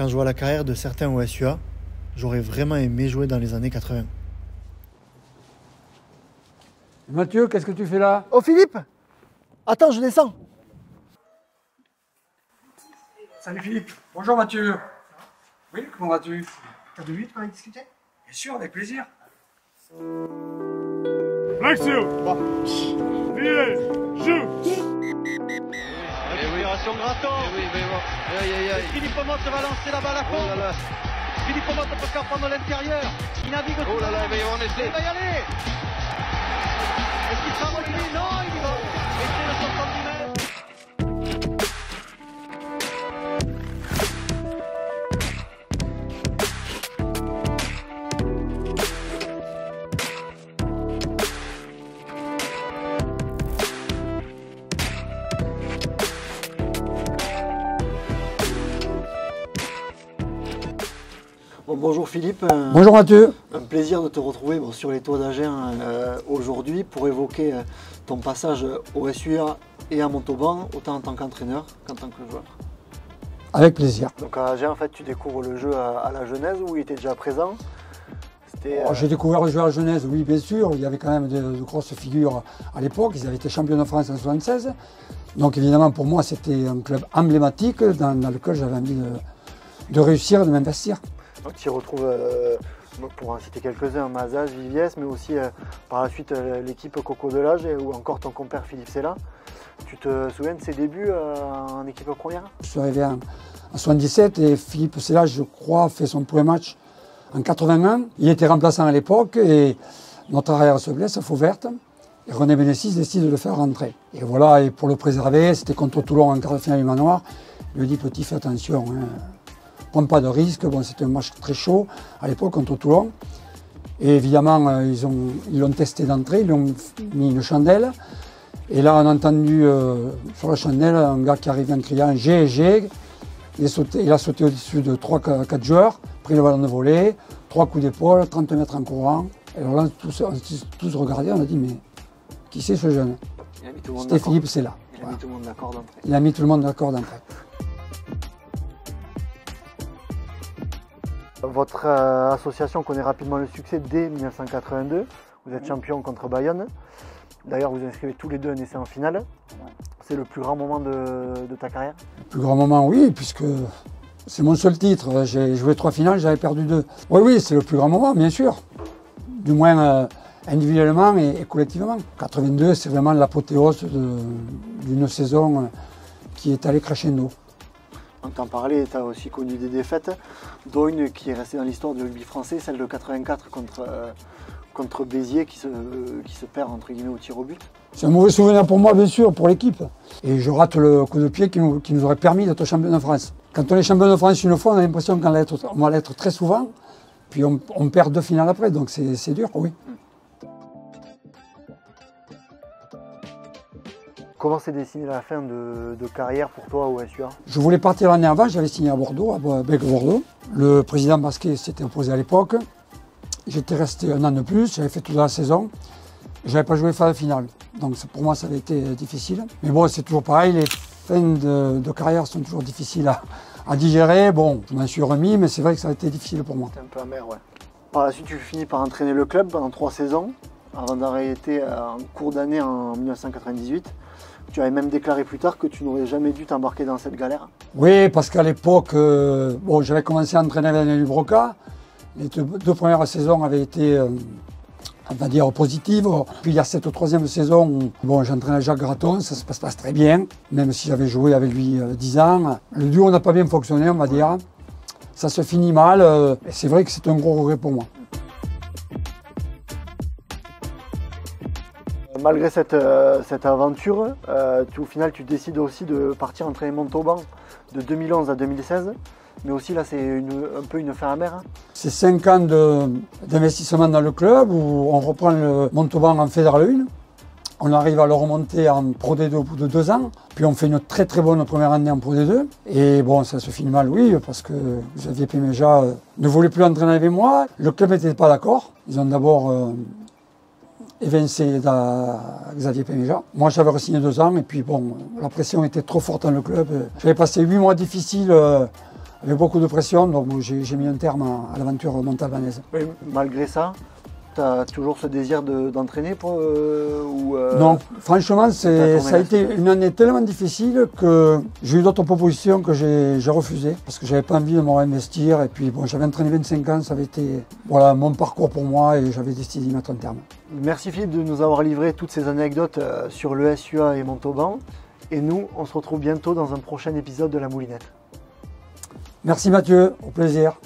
Quand je vois la carrière de certains au SUA, j'aurais vraiment aimé jouer dans les années 80. Mathieu, qu'est-ce que tu fais là? Oh Philippe! Attends, je descends. Salut Philippe. Bonjour Mathieu. Oui, comment vas-tu? T'as 2 minutes pour aller discuter? Bien sûr, avec plaisir. L'action! Viré! Joue! Récupération Gratton. Philippe Motte va lancer la balle à fond. Philippe Motte peut faire prendre l'intérieur. Il navigue tout. Oh là là, il va y avoir un essai. Il va y aller. Est-ce qu'il sera retenu? Non, il va. Essai de 70 mètres. Bon, bonjour Philippe. Bonjour Mathieu. Un plaisir de te retrouver sur les toits d'Agen aujourd'hui pour évoquer ton passage au SUA et à Montauban, autant en tant qu'entraîneur qu'en tant que joueur. Avec plaisir. Donc à Agen, en fait, tu découvres le jeu à la Genèse où il était déjà présent. J'ai découvert le jeu à la Genèse, oui bien sûr. Il y avait quand même de grosses figures à l'époque. Ils avaient été champions de France en 1976. Donc évidemment pour moi c'était un club emblématique dans lequel j'avais envie de réussir, de m'investir. Donc tu y retrouves, pour en citer quelques-uns, Mazas, Viviès, mais aussi par la suite l'équipe Coco de l'Age ou encore ton compère Philippe Sella. Tu te souviens de ses débuts en équipe première? Je suis arrivé en 1977 et Philippe Sella, je crois, fait son premier match en 81. Il était remplaçant à l'époque et notre arrière se blesse à Fauverte. Et René Bénessis décide de le faire rentrer. Et voilà, et pour le préserver, c'était contre Toulon en quart de finale du manoir. Il lui dit, petit, fais attention, hein. Prends pas de risque. Bon, c'était un match très chaud à l'époque contre Toulon. Et évidemment, ils l'ont testé d'entrée, ils lui ont mis une chandelle. Et là, on a entendu sur la chandelle un gars qui arrivait en criant G, G. Il a sauté au-dessus de 3-4 joueurs, pris le ballon de volée, 3 coups d'épaule, 30 mètres en courant. Et alors là, on s'est tous regardés, on a dit, mais qui c'est ce jeune? C'était Philippe Sella. Il a mis tout le monde d'accord d'entrée. Il a mis tout le monde d'accord d'entrée. Votre association connaît rapidement le succès dès 1982. Vous êtes champion contre Bayonne. D'ailleurs, vous inscrivez tous les deux un essai en finale. C'est le plus grand moment de ta carrière? Le plus grand moment, oui, puisque c'est mon seul titre. J'ai joué 3 finales, j'avais perdu 2. Oui, oui, c'est le plus grand moment, bien sûr. Du moins individuellement et collectivement. 82, c'est vraiment l'apothéose d'une saison qui est allée crescendo. On t'en parlait, tu as aussi connu des défaites, dont une qui est restée dans l'histoire du rugby français, celle de 84 contre Béziers qui se perd entre guillemets au tir au but. C'est un mauvais souvenir pour moi, bien sûr, pour l'équipe. Et je rate le coup de pied qui nous aurait permis d'être champion de France. Quand on est champion de France une fois, on a l'impression qu'on va l'être très souvent, puis on perd 2 finales après, donc c'est dur, oui. Comment s'est dessinée la fin de carrière pour toi au SUA? Je voulais partir l'année avant, j'avais signé à Bordeaux, à Bec-Bordeaux. Le président Basquet s'était opposé à l'époque. J'étais resté 1 an de plus, j'avais fait toute la saison. Je n'avais pas joué phase finale. Donc pour moi, ça avait été difficile. Mais bon, c'est toujours pareil, les fins de carrière sont toujours difficiles à digérer. Bon, je m'en suis remis, mais c'est vrai que ça a été difficile pour moi. C'était un peu amer, ouais. Par la suite, tu finis par entraîner le club pendant 3 saisons, avant d'arrêter en cours d'année en 1998. Tu avais même déclaré plus tard que tu n'aurais jamais dû t'embarquer dans cette galère. Oui, parce qu'à l'époque, bon, j'avais commencé à entraîner avec Daniel Broca. Les 2 premières saisons avaient été, on va dire, positives. Puis il y a cette 3e saison où bon, j'entraînais Jacques Gratton, ça se passe très bien, même si j'avais joué avec lui 10 ans. Le duo n'a pas bien fonctionné, on va dire. Ça se finit mal, et c'est vrai que c'est un gros regret pour moi. Malgré cette aventure, au final, tu décides aussi de partir entraîner Montauban de 2011 à 2016. Mais aussi, là, c'est un peu une fin amère. Hein. C'est 5 ans d'investissement dans le club où on reprend le Montauban en Fédéral 1. On arrive à le remonter en Pro D2 au bout de 2 ans. Puis on fait une très très bonne première année en Pro D2. Et bon, ça se finit mal, oui, parce que Xavier Péméja ne voulait plus entraîner avec moi. Le club n'était pas d'accord. Ils ont d'abord évincé Xavier Péméja. Moi, j'avais re-signé 2 ans et puis bon, la pression était trop forte dans le club. J'avais passé 8 mois difficiles avec beaucoup de pression, donc j'ai mis un terme à l'aventure montalbanaise. Oui, malgré ça, tu as toujours ce désir d'entraîner Non, franchement, ça a été une année tellement difficile que j'ai eu d'autres propositions que j'ai refusées parce que j'avais pas envie de me réinvestir. Et puis bon, j'avais entraîné 25 ans, ça avait été voilà, mon parcours pour moi et j'avais décidé d'y mettre un terme. Merci Philippe de nous avoir livré toutes ces anecdotes sur le SUA et Montauban. Et nous, on se retrouve bientôt dans un prochain épisode de La Moulinette. Merci Mathieu, au plaisir.